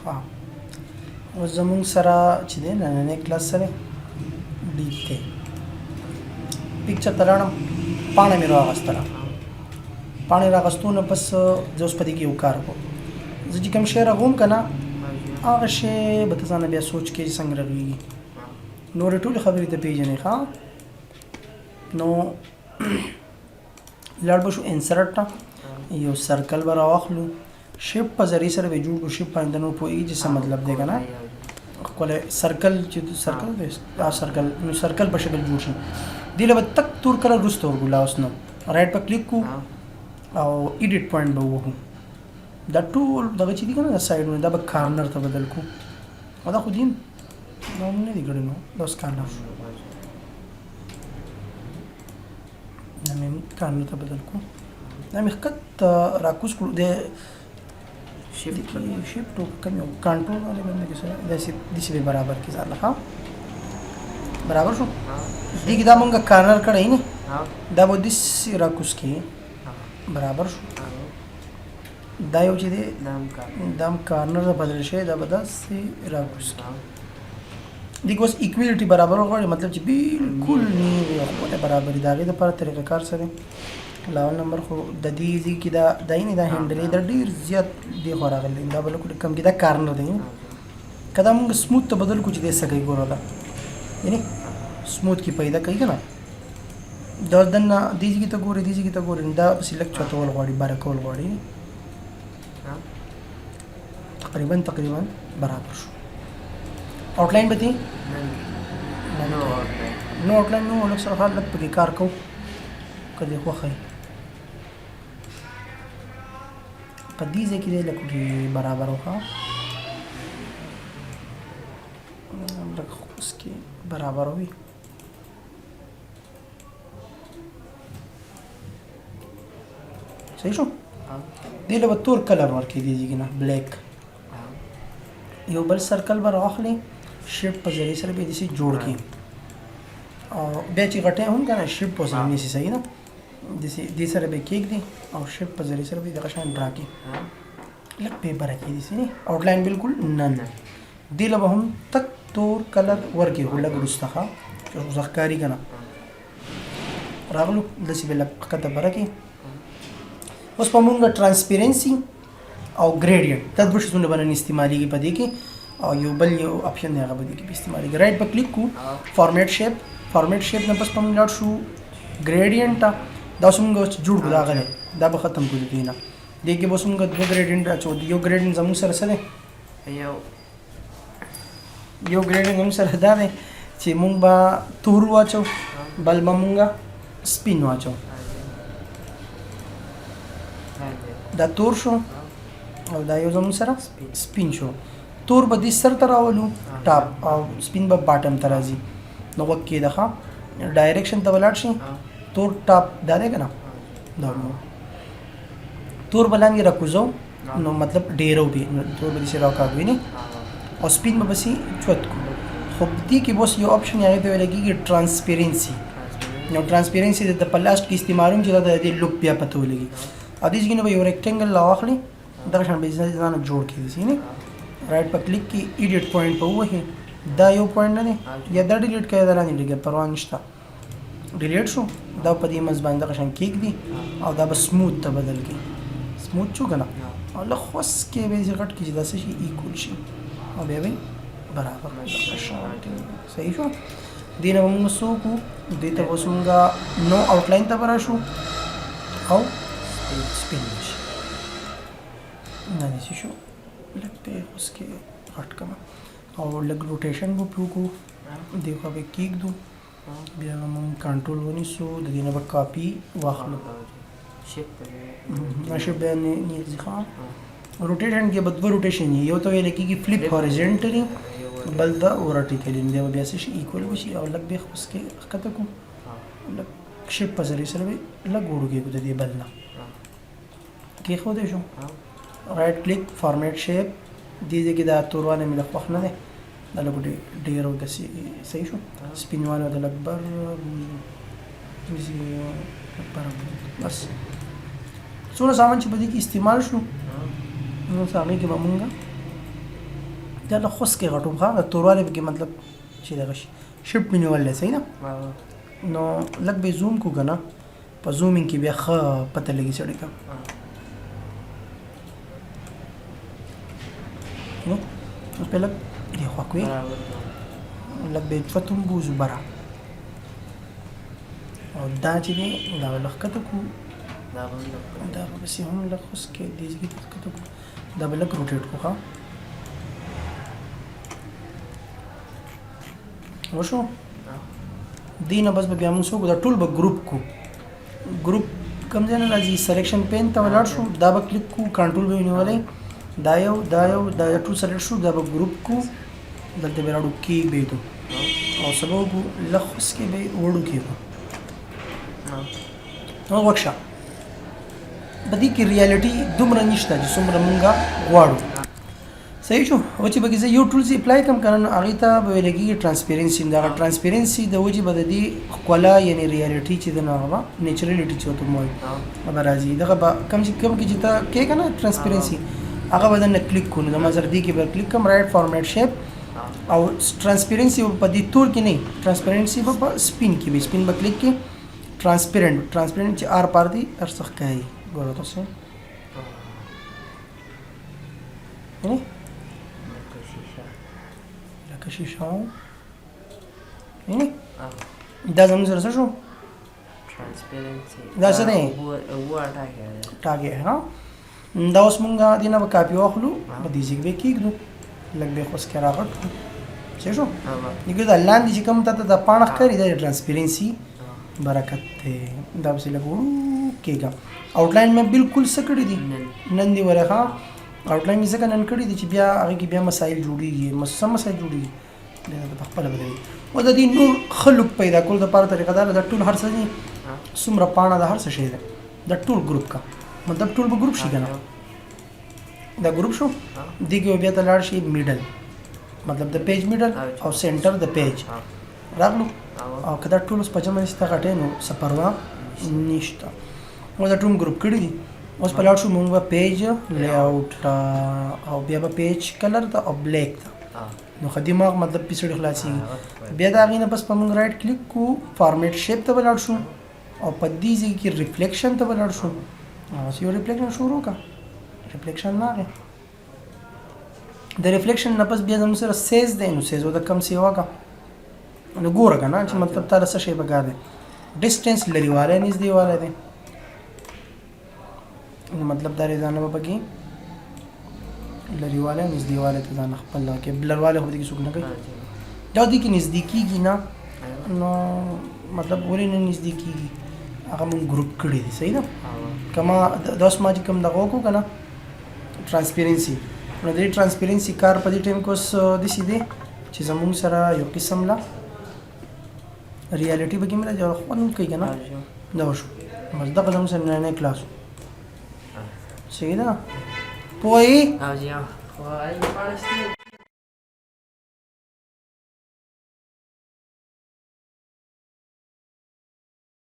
ها اوس زمونږ سره چې دی نننی کلاس سره ډیپ دی پکچر ته لاړم پاڼه مې راغستله پاڼې راغستو نه پس زه اوس په دې کې یو کار کوم زه چې کوم شی رغوم که نه هغه شی به ته ځانه بیا سوچ کې چې څنګه رغېږي نورې ټولې خبرې ته پېژنې ښه نو لاړ به شو انسرټ ته یو سرکل به راواخلو شیپ په ذریعې سره به جوړ کړو شیپ باندې نو پوهېږي چې څه مطلب دی که نه ښکلی سرکل چې سرکل دی سرکل نو سرکل په شکل جوړ شي دې له به تک تور کلر وروسته ورکړو لا اوس نو رایټ په کلیک کړو او ایډیټ پوینټ به ووهو دا ټول دغه چې دي که نه د سایډونه دا به کارنر ته بدل کړو او دا خو دین دا هم نه دي کړي نو دا اوس کارنر شو دا مې کارنر ته بدل کړو دا مې ښکته راکوز کړو د شیفټ کوم یو کنټرول باندې باندې کې سره داسې به برابر کې ځاله ها برابر شو دې کې دا مونږ کارنر کړی نه دا به داسې راکوز کې برابر شو دا یو چې دی دا هم کارنر بدل شوی دا به داسې راکوز کې دې کې اوس ایکویلیټي برابر غواړي مطلب چې بالکل نه وي خپله برابري د هغې دپاره طریقه کار سره لاول نمبر خو د دې ځای کې دا دی نه دا هینډل دا ډېر زیات دی خو راغلی دا بل کم کې دا کارنر دی که دا مونږ سموت ته بدل کړو چې دی څه کوي ګوره دا یعنې سموت کې پیدا کوي که نه دا دننه دې ځای کې ته ګورې دې ځای کې ته ګورې دا پسې لږ چتول غواړي باره کول غواړي تقریبا برابر شو آؤټلاین به دې نو آؤټلاین نو لږ سره لږ پکې کار کوو که دې خوښه وي په دې ځای کې دی لږ برابر وښه لږ اوس کې برابر وي صحیح شو دې له به تور کلر ورکړي دې ځای کې نه بلیک یو بل سرکل به راواخلې شیپ په ذریعې سره به یې داسې جوړ کړي او بیا چې غټی هم که نه شیپ ورسره نیسي صحیح ده دې سره به یې کېږدي او شیپ په ذریعې سره به یې دغه شان ډرا کړي لږ پیپره کړي داسې آؤټلاین بالکل نه دې له به هم تک تور کلر ورکړي خو لږ وروسته ښه چې اوس ښکاري که نه راغلو داسې به لږ ښکته بره کړي اوس په مونږ ټرانسپیرنسي او ګریډینټ دا دوه شیزونه به نن استعمالېږي په دې کې او یو بل یو اپشن دی هغه به دې کې استعمالېږي رایټ په کلیک کړو فارمیټ شیپ نه بس په مونږ لاړ شو ګریډینټ ته دا اوس مونږ جوړ کړو دا غلی دا به ختم کړو دې نه دې کې به اوس مونږ دوه ګریډینټ اچو یو ګریډینټ زموږ سره څه دی یو ګریډینټ زموږ سره دا دی چې مونږ به تور واچو بل به مونږ سپین واچو دا تور شو او دا یو زموږ سره سپین شو تور به دې سر ته راولو ټاپ او سپین به باټم ته راځي نو غوږ کېده ښه ډایرکشن ته به لاړ شي تور ټاپ دا دی که نه دا تور به لاندې راکوزو نو مطلب ډېرو وي نو تور به داسې راکاږوي نه او سپین به بسې چوت کړو خو دې کې به اوس یو آپشن هغې ته ویل کېږي ټرانسپیرنسي نو ټرانسپیرنسي د په لاسټ کې استعمالوم چې دا د دې لوک بیا پته ولګي او دې ځای نه به یو ریکټینګل راواخلي دغه شان به یې ځانه جوړ کړي داسې نه رایټ په کلیک کې ایډیټ پوینټ په ووهي دا یو پوینټ نه دی یا دا ډیلیټ کړی دا لاندې ډېږي پروا نشته ډیلیټ شو دا په دې منځ باندې دغه شان کېږدي او دا به سموت ته بدل کړي سموت شو که نه او لږ خوس کې به یې غټ کړي چې دا څه شي ایکول شي او بیا به یې برابر صحیح شو دې نه به مونږ څه وکړو دې ته به اوس مونږ نو آؤټلاین ته به راشو او سپین شي دا داسې شو لږ به یې اوس کې غټ کړم او لږ روټیشن به پرې وکړو دې خوا به یې کېږدو بیا به مونږ کنټرول ونیسو د دې نه به کاپي واخلو شیپ بیا نیږدي ښه روټیشن کې به دوه روټیشن وي یو ته ویل کېږي فلپ هاریزنټلي بل دا ورټیکلي دی به بیا څه شي ایکول به شي او لږ به یې اوس کې ښکته کړو لږ شیپ په ذریعې سره به لږ وړوکېږو د دې بل نه کېښودی شو رایټ کلیک فارمیټ شیپ دې ځای کې دا توروالی مې لږ خوښ نه دی دا لږ ډېر داسې صحیح شو سپینوالی د لږ بس څومره سامان چې په دې کې استعمال شو نو هغې کې به مونږ دا له خوس کې غټو ښه د توروالی پکې مطلب چې دغه شي شپ مې نیول دی صحیح ده نو لږ به زوم کو که نه په زومینګ کې بیا ښه پته لګي سړي ته اوس به لږ دې خوا کوي لږ به فتوم بوزو بره او دا چې دی دا به لږ ښکته کړو دا به پسې هم لږ خوس کې دې ځای کې ښکته کړو دا به لږ روټیټ کړو ښه وشو دې نه بس به بیا موږ څه وکړو دا ټول به ګروپ کو ګروپ کوم ځای نه راځي سلیکشن پین ته ولاړ شو دا به کلیک کو کنټرول به ونیولی دا یو ټول سلیکټ شو دا به ګروپ کو دلته به راوړو کیک به یې او سبا وکړو لږ خوس کې به یې وړو کېږو نو وکشه په دې کې ریالټي دومره نشته چې څومره مونږ غواړو صحیح شو او چې به زه یو ټولز اپلای کوم که نه هغې ته به ویل کېږي ټرانسپیرنسي دغه ټرانسپیرنسي د وجې به د دې ښکلا یعنې ریالټي چې ده نو هغه به نیچرلیټي چې ورته وایي هغه به راځي دغه به کوم کې چې ته کوې که نه ټرانسپیرنسي هغه به دننه کلیک کړو نو زما سره دې کې به کلیک کوم رایټ فارمیټ شیپ او ټرانسپیرنسي په دې تور کې نه ټرانسپیرنسي به په سپین کې وي سپین به کلیک کې ट्रांसपेरेंट چې آر پار دی هر څه ښکاري ګوره تاسو لکه شیشه دا زموږ سره څه شو دا څه دی ټاګې ها دا اوس مونږ دې نه به کاپي واخلو په دې ځای کې به کېږدو لږ به یې خوس کې راغټ کړو صحیح شو دګې دا لاندې چې کوم ته دا پاڼه ښکاري دا ټرانسپیرنسي برکت دی دا پسې لږ وړو کېږه آؤټلاین مې بالکل څه کړي دي نن دې وره ښه آؤټلاین مې ځکه نن کړي دي چې بیا هغې کې بیا مسایل جوړېږي څه مسایل جوړېږي بیا د پخپله بدلوي او د دې نور ښه لوک پیدا کولو دپاره طریقه دا دا ټول هر څه دي څومره پاڼه د هر څه شی دی دا ټول ګروپ کا مطلب ټول به ګروپ شي که نه دا ګروپ شو دې کې بیا ته لاړ شي میډل مطلب د پیج میډل او سینټر د پیج راغلو او که دا ټول اوس په جمع نشي ته غټې نو څه پروا نشته اوس دا ټول ګروپ کړي دي اوس په لاړ شو مونږ به پیج لیاوټ او بیا به پیج کلر ته او بلیک ته نو ښه دماغ مطلب پیسړي خلاصېږي بیا د هغې نه بس په مونږ رایټ کلیک کو فارمیټ شیپ ته به لاړ شو او په دې ځای کې ریفلیکشن ته به لاړ شو اوس یو ریفلیکشن شروع کړه ریفلیکشن راغی د ریفلیکشن نه پس بیا زموږ سره سیز دی نو سیز د کم سی وکړه نو ګوره که نه چې مطلب تا له څه شی پکار دی ډسټنس لرېوالی نږدېوالی دی نو مطلب دا ځانه به پکې لرېوالی نږدېوالی ته ځان خپل کې بلروالی خو دې کې څوک نه کوي دا دې کې نږدې کېږي نه نو مطلب ولې نه نږدې کېږي هغه مونږ ګروپ کړي دي صحیح ده که ما دا اوس ما چې کوم دغه وکړو که نه ټرانسپیرنسي نو د دې ټرانسپیرنسي کار په دې ټایم کې اوس داسې دی چې زموږ سره یو قسم له ریالټي به کې مې راځي خوند کوي که نه دا وشو بس دغه زموږ سره نننی کلاس صحیح ده پوهې